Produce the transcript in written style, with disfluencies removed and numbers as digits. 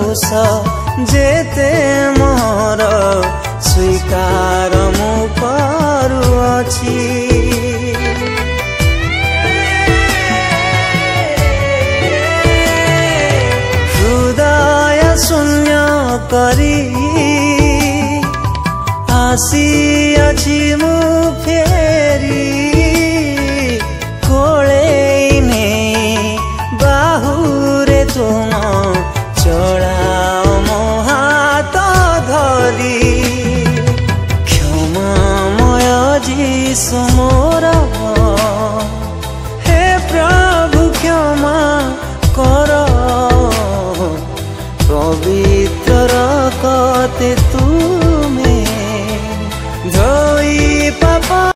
जेते मोर स्वीकार मु करुअछि। हृदय शून्य करी आसी मु फेरी कोले ने बाहुरे तुम चढ़ाओ मो हाथ धरी। क्षमामय जीशु मोर हे प्रभु क्षमा कर पवित्र रखते तुमे धोई पाप।